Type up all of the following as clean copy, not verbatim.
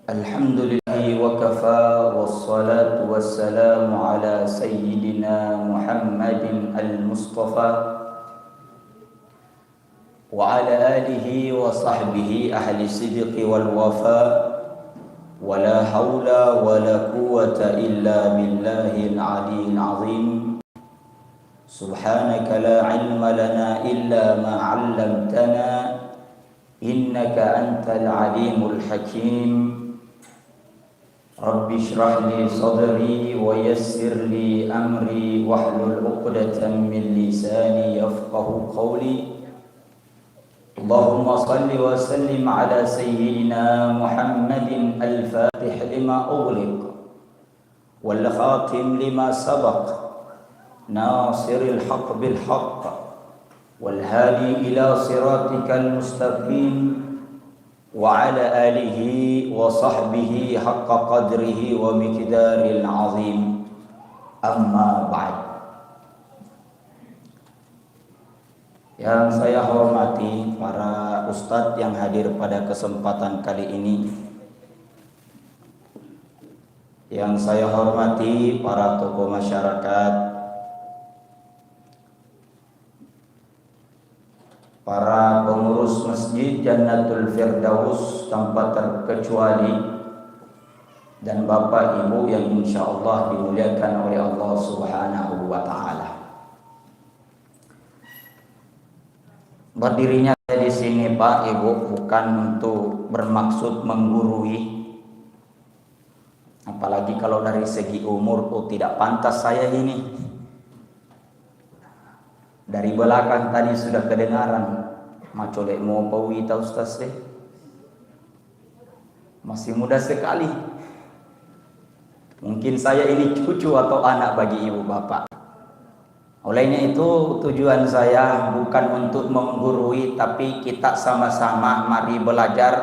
Alhamdulillahi wa kafa wassalatu wassalamu ala sayyidina Muhammadin al-Mustafa wa ala alihi wa sahbihi ahli sidqi wal wafa wa la hawla wa la quwwata illa billahil aliyyil azim. Subhanaka la ilma lana illa ma 'allamtana innaka antal alimul hakim. Rabbi shrah li sadri wa yassir li amri wahlul 'uqdatam min lisani yafqahu qawli. Allahumma salli wa sallim ala sayyidina Muhammadin al-fatih lima ughliq wal khatim lima sabaq nasiril haqq bil haqq wal hadi ila siratikal mustaqim wa ala alihi wa sahbihi haqqa qadrihi wa miqdaril azim. Amma ba'd. Yang saya hormati para ustadz yang hadir pada kesempatan kali ini, yang saya hormati para tokoh masyarakat, para pengurus Masjid Jannatul Firdaus tanpa terkecuali, dan Bapak Ibu yang insyaallah dimuliakan oleh Allah Subhanahu wa Ta'ala. Berdirinya saya di sini, Pak Ibu, bukan untuk bermaksud menggurui, apalagi kalau dari segi umur, tidak pantas saya ini. Dari belakang tadi sudah kedengaran, macolek mau pawita ustaz deh. Masih muda sekali. Mungkin saya ini cucu atau anak bagi ibu bapak. Olehnya itu tujuan saya bukan untuk menggurui, tapi kita sama-sama mari belajar,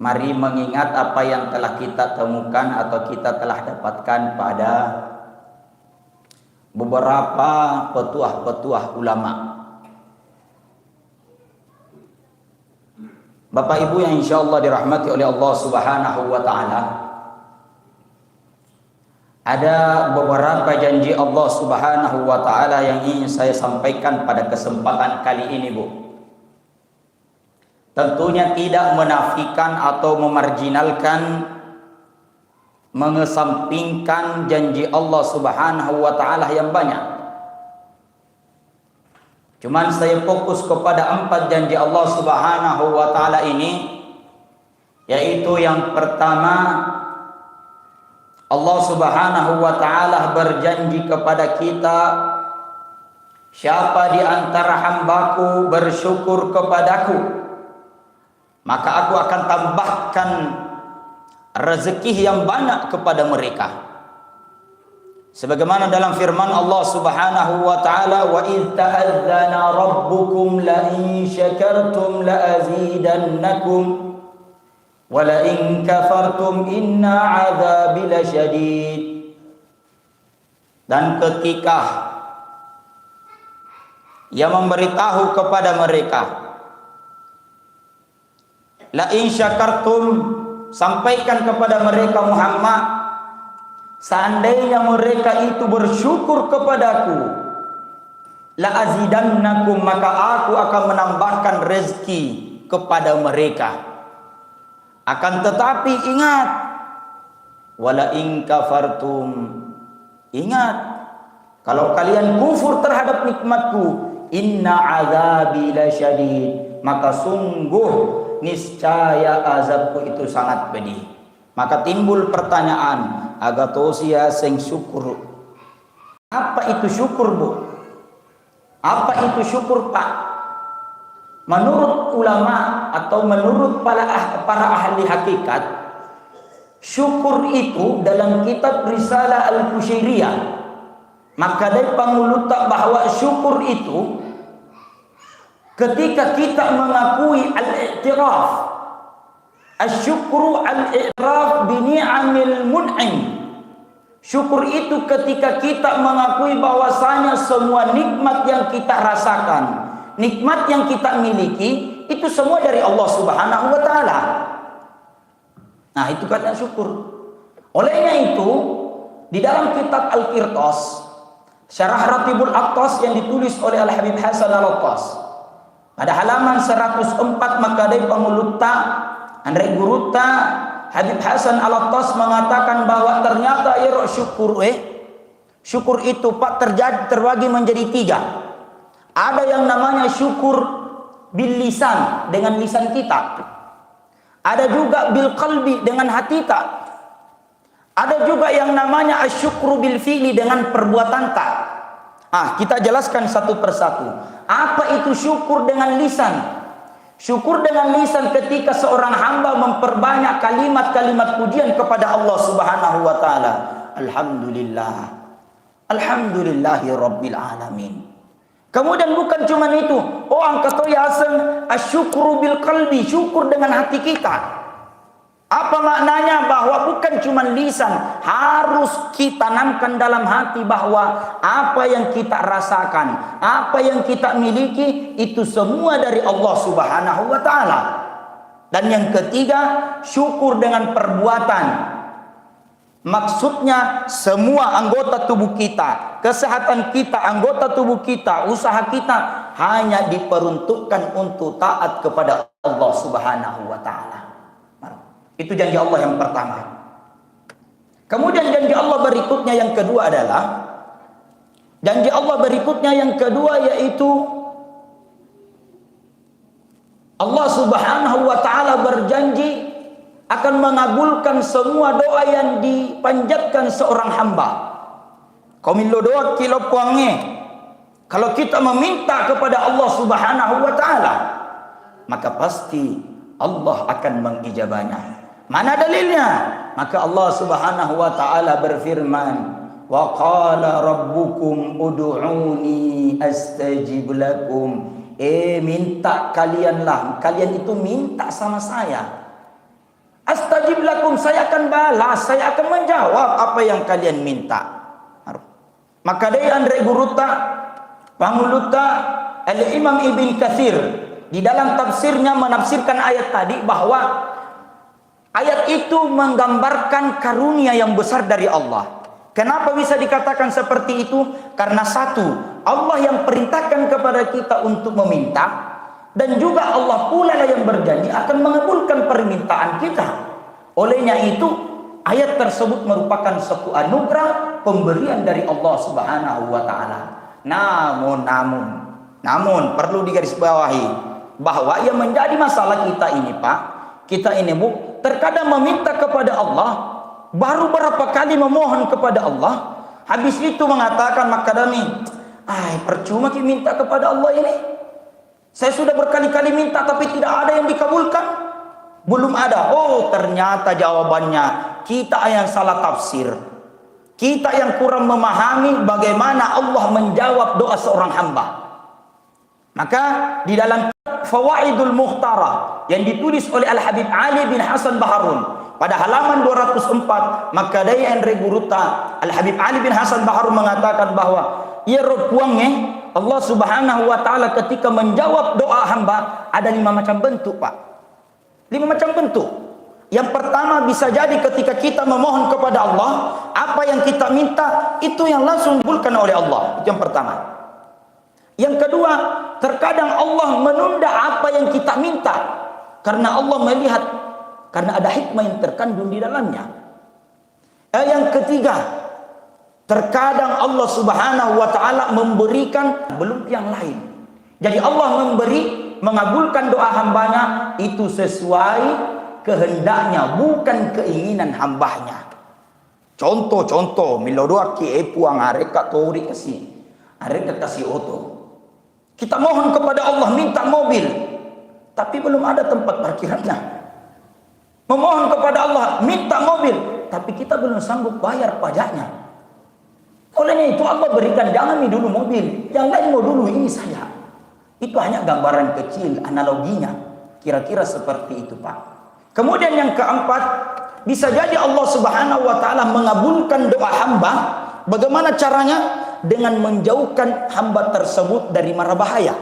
mari mengingat apa yang telah kita temukan atau kita telah dapatkan pada beberapa petuah-petuah ulama. Bapak Ibu yang insyaallah dirahmati oleh Allah Subhanahu wa Ta'ala, ada beberapa janji Allah Subhanahu wa Ta'ala yang ingin saya sampaikan pada kesempatan kali ini, Bu. Tentunya tidak menafikan atau memarginalkan, mengesampingkan janji Allah Subhanahu wa Ta'ala yang banyak. Cuman saya fokus kepada 4 janji Allah Subhanahu wa Ta'ala ini, yaitu yang pertama, Allah Subhanahu wa Ta'ala berjanji kepada kita, siapa di antara hambaku bersyukur kepadaku, maka aku akan tambahkan rezeki yang banyak kepada mereka. Sebagaimana dalam firman Allah Subhanahu wa Ta'ala, wa idz ta'adzana rabbukum la in syakartum la azidannakum wa la in kafartum inna 'adzabi lasyadid. Dan ketika ia memberitahu kepada mereka, la in syakartum, sampaikan kepada mereka Muhammad, seandainya mereka itu bersyukur kepadaku, la azidannakum, maka aku akan menambahkan rezeki kepada mereka. Akan tetapi ingat, wala in kafartum, ingat, kalau kalian kufur terhadap nikmatku, inna azabi lasyadid, maka sungguh niscaya azabku itu sangat pedih. Maka timbul pertanyaan, agatosia sing syukur. Apa itu syukur, Bu? Apa itu syukur, Pak? Menurut ulama atau menurut para ahli hakikat, syukur itu dalam kitab Risalah Al-Qushairiyah, maka dari pangulutak bahwa syukur itu ketika kita mengakui al-i'tiraf, asyukru al-i'tiraf bi ni'amil mun'im. Syukur itu ketika kita mengakui bahwasanya semua nikmat yang kita rasakan, nikmat yang kita miliki itu semua dari Allah Subhanahu wa taala. Nah, itu kata syukur. Olehnya itu, di dalam kitab Al-Qirtas, Syarah Ratibul Aqtas yang ditulis oleh Al-Habib Hasan Al-Aqtas, pada halaman 104 maka dari pengulutta Andre Guruta Habib Hasan Al-Aqtas mengatakan bahwa ternyata syukur itu Pak terbagi menjadi 3. Ada yang namanya syukur bil lisan, dengan lisan kita. Ada juga bil qalbi, dengan hati kita. Ada juga yang namanya asyukru bil fi'li, dengan perbuatan tak. Kita jelaskan satu persatu. Apa itu syukur dengan lisan? Syukur dengan lisan ketika seorang hamba memperbanyak kalimat-kalimat pujian kepada Allah Subhanahu wa taala. Alhamdulillah. Alhamdulillahi rabbil alamin. Kemudian bukan cuma itu. Angkat yasan asyukru bil qalbi, syukur dengan hati kita. Apa maknanya? Bahwa bukan cuma lisan, harus kita tanamkan dalam hati bahwa apa yang kita rasakan, apa yang kita miliki, itu semua dari Allah Subhanahu wa taala. Dan yang ketiga, syukur dengan perbuatan. Maksudnya semua anggota tubuh kita, kesehatan kita, anggota tubuh kita, usaha kita hanya diperuntukkan untuk taat kepada Allah Subhanahu wa taala. Itu janji Allah yang pertama. Kemudian janji Allah berikutnya yang kedua adalah, janji Allah berikutnya yang kedua yaitu Allah Subhanahu wa taala berjanji akan mengabulkan semua doa yang dipanjatkan seorang hamba. Komilo doa kilo puange. Kalau kita meminta kepada Allah Subhanahu wa taala, maka pasti Allah akan mengijabahnya. Mana dalilnya? Maka Allah Subhanahu wa taala berfirman, "Wa qala rabbukum ud'uni astajib lakum." Minta kalianlah. Kalian itu minta sama saya. Astajib lakum, saya akan balas, saya akan menjawab apa yang kalian minta. Maka dari Andre Guruta, panguluta Al-Imam Ibn Katsir di dalam tafsirnya menafsirkan ayat tadi bahwa ayat itu menggambarkan karunia yang besar dari Allah. Kenapa bisa dikatakan seperti itu? Karena satu, Allah yang perintahkan kepada kita untuk meminta, dan juga Allah pula yang berjanji akan mengabulkan permintaan kita. Olehnya itu, ayat tersebut merupakan suatu anugerah pemberian dari Allah Subhanahu wa taala. Namun perlu digarisbawahi bahwa yang menjadi masalah kita ini, Pak, kita ini Bu, terkadang meminta kepada Allah, baru berapa kali memohon kepada Allah, habis itu mengatakan makadami, percuma kita minta kepada Allah ini. Saya sudah berkali-kali minta tapi tidak ada yang dikabulkan. Belum ada. Ternyata jawabannya kita yang salah tafsir. Kita yang kurang memahami bagaimana Allah menjawab doa seorang hamba. Maka di dalam Fawaidul Mukhtarah yang ditulis oleh Al-Habib Ali bin Hasan Baharun pada halaman 204, maka dari Andre Guruta Al-Habib Ali bin Hasan Baharun mengatakan bahwa Allah Subhanahu wa taala ketika menjawab doa hamba ada 5 macam bentuk, Pak. 5 macam bentuk. Yang pertama, bisa jadi ketika kita memohon kepada Allah, apa yang kita minta itu yang langsung dikabulkan oleh Allah. Itu yang pertama. Yang kedua, terkadang Allah menunda apa yang kita minta karena Allah melihat, karena ada hikmah yang terkandung di dalamnya. Yang ketiga, terkadang Allah Subhanahu wa taala memberikan belum yang lain. Jadi Allah mengabulkan doa hambanya itu sesuai kehendaknya, bukan keinginan hambanya. Contoh milodoa ki puang areka tori kasih. Areka kasih oto. Kita mohon kepada Allah minta mobil, tapi belum ada tempat parkirannya. Memohon kepada Allah minta mobil, tapi kita belum sanggup bayar pajaknya. Olehnya itu Allah berikan, jangan dulu mobil, yang lain mau dulu ini saja. Itu hanya gambaran kecil, analoginya. Kira-kira seperti itu, Pak. Kemudian yang keempat, bisa jadi Allah Subhanahu wa taala mengabulkan doa hamba. Bagaimana caranya? Dengan menjauhkan hamba tersebut dari mara bahaya.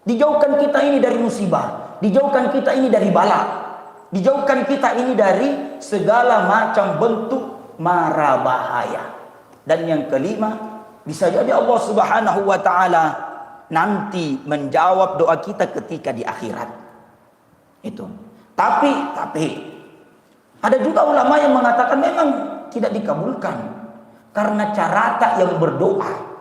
Dijauhkan kita ini dari musibah. Dijauhkan kita ini dari bala. Dijauhkan kita ini dari segala macam bentuk mara bahaya. Dan yang kelima, bisa jadi Allah Subhanahu wa taala nanti menjawab doa kita ketika di akhirat. Itu. Tapi ada juga ulama yang mengatakan memang tidak dikabulkan karena cara tak yang berdoa.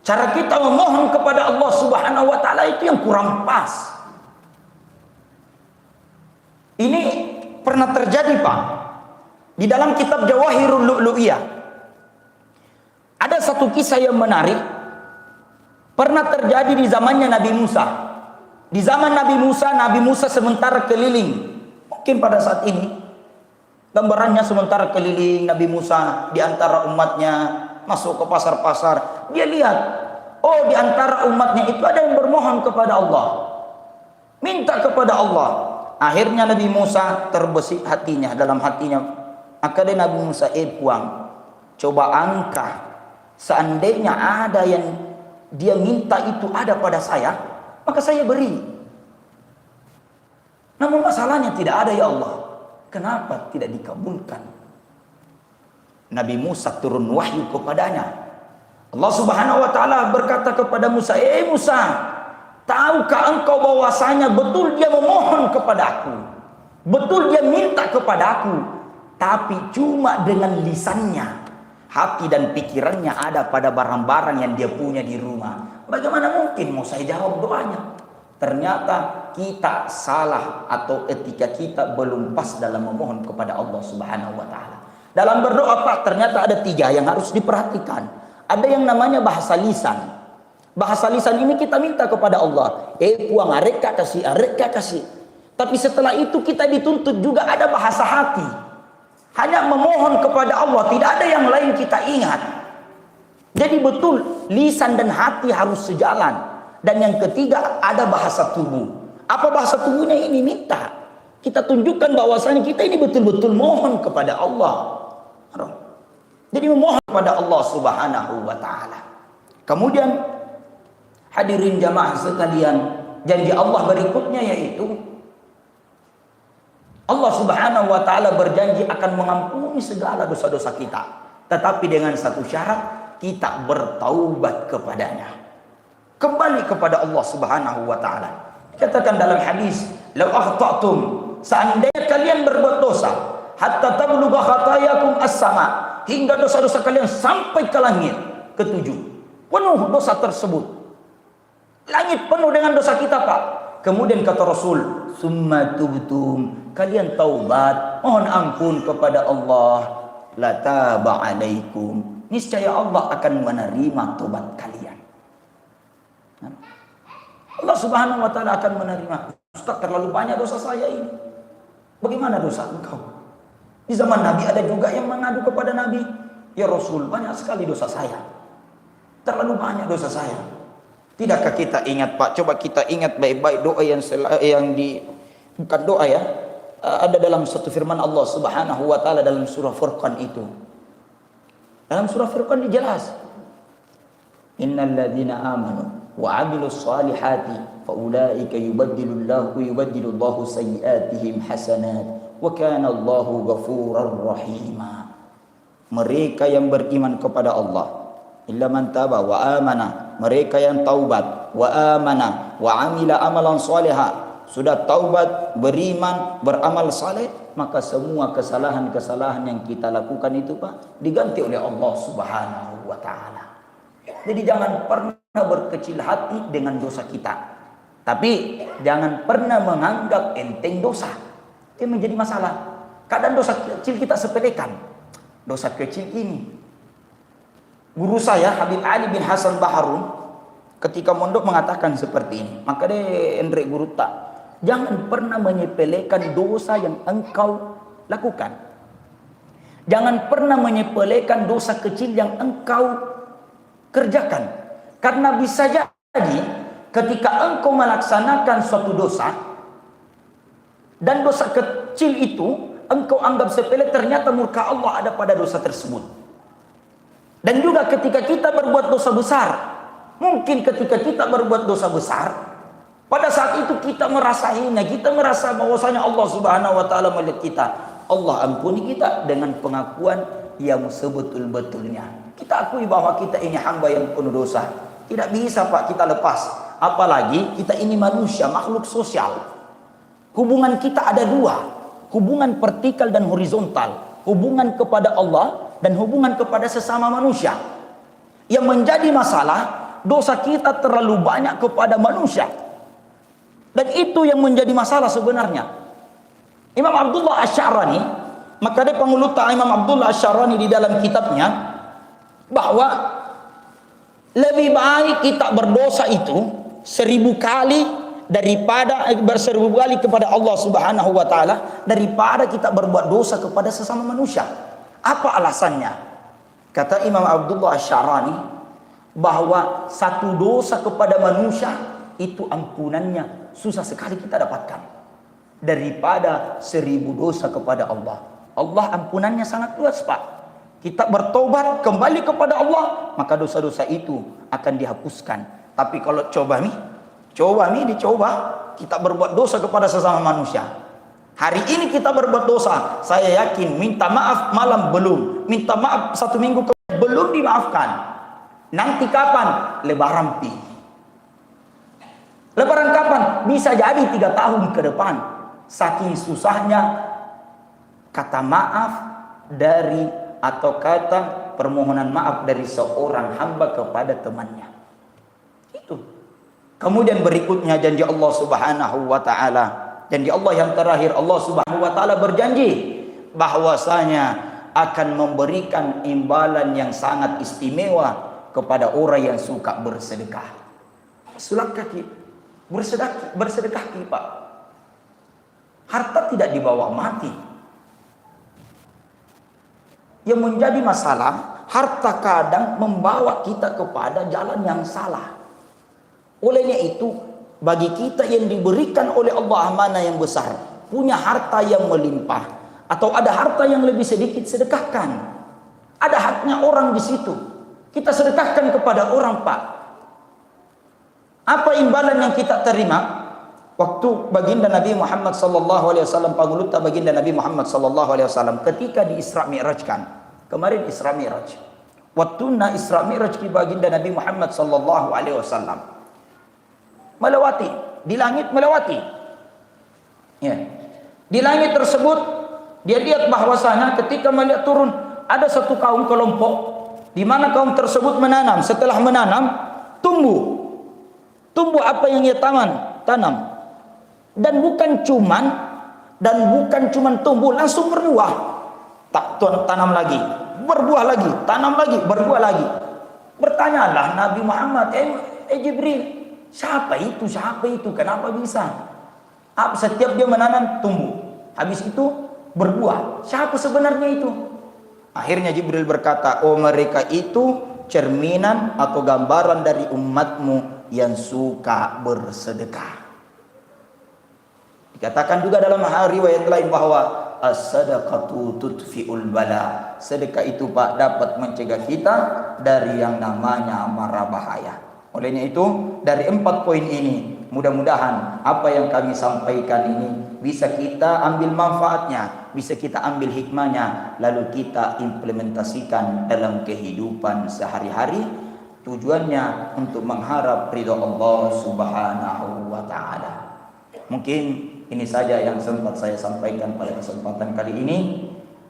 Cara kita memohon kepada Allah Subhanahu wa taala itu yang kurang pas. Ini pernah terjadi, Pak. Di dalam kitab Jawahirul Lu'lu'iyah ada satu kisah yang menarik. Pernah terjadi di zamannya Nabi Musa. Di zaman Nabi Musa sementara keliling. Mungkin pada saat ini gambarannya sementara keliling Nabi Musa di antara umatnya, masuk ke pasar-pasar. Dia lihat, oh di antara umatnya itu ada yang bermohon kepada Allah. Minta kepada Allah. Akhirnya Nabi Musa terbesit hatinya, dalam hatinya. Akhirnya Nabi Musa, puang, coba angka. Seandainya ada yang dia minta itu ada pada saya, maka saya beri. Namun masalahnya tidak ada, ya Allah. Kenapa tidak dikabulkan? Nabi Musa turun wahyu kepadanya. Allah Subhanahu wa taala berkata kepada Musa, Musa, tahukah engkau bahwasanya betul dia memohon kepada aku, betul dia minta kepada aku, tapi cuma dengan lisannya. Hati dan pikirannya ada pada barang-barang yang dia punya di rumah. Bagaimana mungkin mau saya jawab doanya? Ternyata kita salah atau etika kita belum pas dalam memohon kepada Allah Subhanahu wa taala. Dalam berdoa, Pak, ternyata ada 3 yang harus diperhatikan. Ada yang namanya bahasa lisan. Bahasa lisan ini kita minta kepada Allah. Puang areka kasih. Tapi setelah itu kita dituntut juga ada bahasa hati. Hanya memohon kepada Allah, tidak ada yang lain kita ingat. Jadi betul, lisan dan hati harus sejalan. Dan yang ketiga, ada bahasa tubuh. Apa bahasa tubuhnya ini? Minta. Kita tunjukkan bahwasanya kita ini betul-betul mohon kepada Allah. Jadi memohon kepada Allah Subhanahu wa taala. Kemudian hadirin jamaah sekalian, janji Allah berikutnya yaitu Allah Subhanahu wa taala berjanji akan mengampuni segala dosa-dosa kita, tetapi dengan satu syarat, kita bertaubat kepadanya. Kembali kepada Allah Subhanahu wa taala. Katakan dalam hadis, "Lau akhta'tum", seandainya kalian berbuat dosa, hatta tablugha khatayakum as-sama, hingga dosa-dosa kalian sampai ke langit ke-7. Penuh dosa tersebut. Langit penuh dengan dosa kita, Pak. Kemudian kata Rasul, "Summa tubtum", kalian taubat, mohon ampun kepada Allah, la taba alaikum, niscaya Allah akan menerima taubat kalian. Allah Subhanahu wa taala akan menerima. Ustaz, terlalu banyak dosa saya ini. Bagaimana dosa engkau? Di zaman Nabi ada juga yang mengadu kepada Nabi, "Ya Rasul, banyak sekali dosa saya. Terlalu banyak dosa saya." Tidakkah kita ingat, Pak? Coba kita ingat baik-baik doa bukan doa ya. Ada dalam satu firman Allah Subhanahu wa taala dalam surah Furqan itu. Dalam surah Furqan dijelas, "Innal ladzina amanu wa 'amilus solihati fa ulaika yubaddilullahu sayyi'atihim hasanat wa kana Allahu ghafurar rahima." Mereka yang beriman kepada Allah, illa man taba wa amana, mereka yang taubat, wa amana wa amila amalan salihah, sudah taubat, beriman, beramal saleh, maka semua kesalahan-kesalahan yang kita lakukan itu, Pak, diganti oleh Allah Subhanahu wa taala. Jadi jangan pernah berkecil hati dengan dosa kita. Tapi jangan pernah menganggap enteng dosa. Itu menjadi masalah. Kadang dosa kecil kita sepelekan. Dosa kecil ini. Guru saya Habib Ali bin Hasan Baharun ketika mondok mengatakan seperti ini. Maka dia Endre guru tak, jangan pernah menyepelekan dosa yang engkau lakukan. Jangan pernah menyepelekan dosa kecil yang engkau kerjakan. Karena bisa jadi ketika engkau melaksanakan suatu dosa dan dosa kecil itu engkau anggap sepele, ternyata murka Allah ada pada dosa tersebut. Dan juga ketika kita berbuat dosa besar, mungkin ketika kita berbuat dosa besar, Pada saat itu kita merasa hina, kita merasa bahwasanya Allah Subhanahu wa taala melihat kita. Allah ampuni kita dengan pengakuan yang sebetul-betulnya. Kita akui bahwa kita ini hamba yang penuh dosa. Tidak bisa Pak kita lepas. Apalagi kita ini manusia, makhluk sosial. Hubungan kita ada dua. Hubungan vertikal dan horizontal. Hubungan kepada Allah dan hubungan kepada sesama manusia. Yang menjadi masalah, dosa kita terlalu banyak kepada manusia. Dan itu yang menjadi masalah sebenarnya. Imam Abdullah Asy-Sya'rani, maka dia pengulut Imam Abdullah Asy-Sya'rani di dalam kitabnya, bahwa lebih baik kita berdosa itu 1000 kali daripada 1000 kali kepada Allah Subhanahu wa taala daripada kita berbuat dosa kepada sesama manusia. Apa alasannya? Kata Imam Abdullah Asy-Sya'rani bahwa satu dosa kepada manusia itu ampunannya susah sekali kita dapatkan daripada 1000 dosa kepada Allah. Allah ampunannya sangat luas Pak. Kita bertobat kembali kepada Allah, maka dosa-dosa itu akan dihapuskan. Tapi kalau dicoba kita berbuat dosa kepada sesama manusia. Hari ini kita berbuat dosa, saya yakin minta maaf malam belum, minta maaf 1 minggu belum dimaafkan. Nanti kapan? Lebaran pi. Lebaran kapan? Bisa jadi 3 tahun ke depan. Saking susahnya kata maaf dari atau kata permohonan maaf dari seorang hamba kepada temannya. Itu. Kemudian berikutnya janji Allah Subhanahu wa taala. Janji Allah yang terakhir, Allah Subhanahu wa taala berjanji bahwasanya akan memberikan imbalan yang sangat istimewa kepada orang yang suka bersedekah. Sulak kaki, bersedekah Pak. Harta tidak dibawa mati. Yang menjadi masalah, harta kadang membawa kita kepada jalan yang salah. Olehnya itu, bagi kita yang diberikan oleh Allah amanah yang besar, punya harta yang melimpah, atau ada harta yang lebih sedikit, sedekahkan. Ada haknya orang di situ. Kita sedekahkan kepada orang Pak. Apa imbalan yang kita terima? Waktu baginda Nabi Muhammad sallallahu alaihi wasallam, panguluta baginda Nabi Muhammad sallallahu alaihi wasallam ketika di Isra Mi'rajkan. Kemarin Isra Mi'raj. Waktuna Isra Mi'raj ki baginda Nabi Muhammad sallallahu alaihi wasallam. Melewati, di langit melewati. Ya. Di langit tersebut dia lihat bahwasanya ketika melihat turun ada satu kaum kelompok di mana kaum tersebut menanam. Setelah menanam, tumbuh. Tumbuh apa yang ia tanam. Dan bukan cuman tumbuh langsung berbuah. Tanam lagi, berbuah lagi, tanam lagi, berbuah lagi. Bertanyalah Nabi Muhammad, Jibril, siapa itu? Kenapa bisa? Setiap dia menanam tumbuh, habis itu berbuah. Siapa sebenarnya itu? Akhirnya Jibril berkata, oh mereka itu cerminan atau gambaran dari umatmu yang suka bersedekah. Dikatakan juga dalam riwayat lain bahwa as-sadaqatu tudfi'ul bala. Sedekah itu Pak dapat mencegah kita dari yang namanya mara bahaya. Olehnya itu dari 4 poin ini, mudah-mudahan apa yang kami sampaikan ini bisa kita ambil manfaatnya, bisa kita ambil hikmahnya, lalu kita implementasikan dalam kehidupan sehari-hari. Tujuannya untuk mengharap ridha Allah Subhanahu wa taala. Mungkin ini saja yang sempat saya sampaikan pada kesempatan kali ini.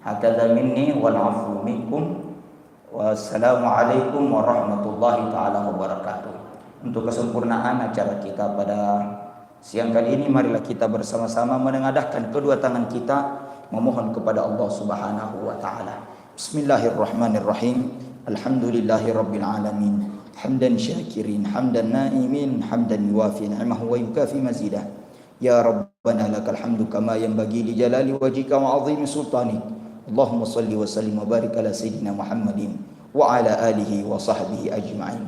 Hakadza minni wal 'afwu minkum. Wassalamualaikum warahmatullahi taala wabarakatuh. Untuk kesempurnaan acara kita pada siang kali ini, marilah kita bersama-sama menengadahkan kedua tangan kita memohon kepada Allah Subhanahu wa taala. Bismillahirrahmanirrahim. Alhamdulillahirabbil alamin. Hamdan syakirin, hamdan naimin, hamdan yuwafi ni'amahu wa yukafi mazidah. Ya Rabbana lakal hamdu kama yanbaghi li jalali wajhika wa 'azimi sultanik. Allahumma salli wa sallim wa barik ala sayyidina Muhammadin wa ala alihi wa sahbihi ajma'in.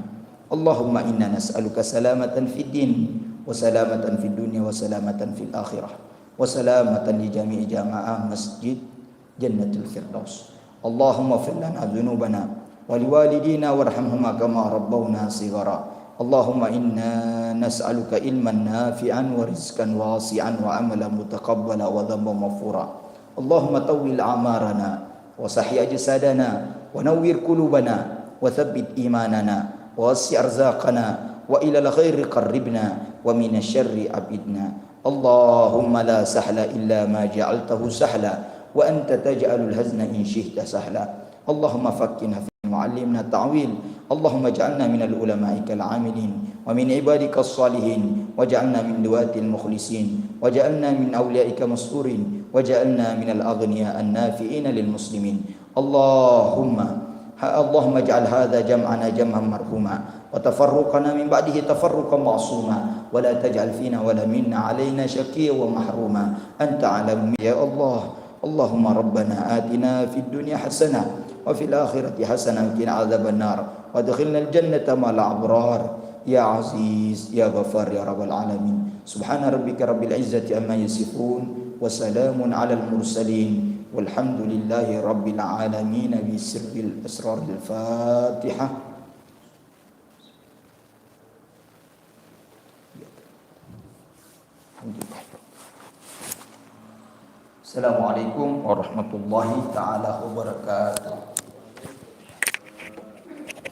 Allahumma inna nas'aluka salamatan fid din wa salamatan fid dunya wa salamatan fil akhirah wa salamatan li jami'i jamaah masjid jannatul firdaus. Allahumma fir lana dhunubana wa liwalidina warhamhuma kama rabbawna shighara. اللهم إنا نسألك علما نافعا ورزقا واسعا وعملا متقبلا وذنبا مغفورا. اللهم طول أعمارنا وصحي أجسادنا ونور قلوبنا وثبت إيماننا ووسع أرزاقنا وإلى الخير قربنا ومن الشر أبعدنا. اللهم لا سهل إلا ما جعلته سهلا وأنت تجعل الحزن إن شئت سهلا. اللهم فقهنا وعلمنا التعويل. اللهم اجعلنا من العلماء العاملين ومن عبادك الصالحين واجعلنا من لواة المخلصين واجعلنا من أوليائك مسرورين واجعلنا من الأغنياء النافعين للمسلمين. اللهم اجعل هذا جمعنا جمعا مرحوما وتفرقنا من بعده تفرقا معصوما ولا تجعل فينا ولا منا علينا شقيا ومحروما. أنت أعلم يا الله. اللهم ربنا آتنا في الدنيا حسنة وفي الآخرة حسنة وقنا عذاب النار وادخلنا الجنة مع الأبرار يا عزيز يا غفار يا رب العالمين. سبحان ربك رب العزة عما يصفون وسلام على المرسلين والحمد لله رب العالمين. بسر الأسرار الفاتحة. Assalamualaikum warahmatullahi taala wabarakatuh.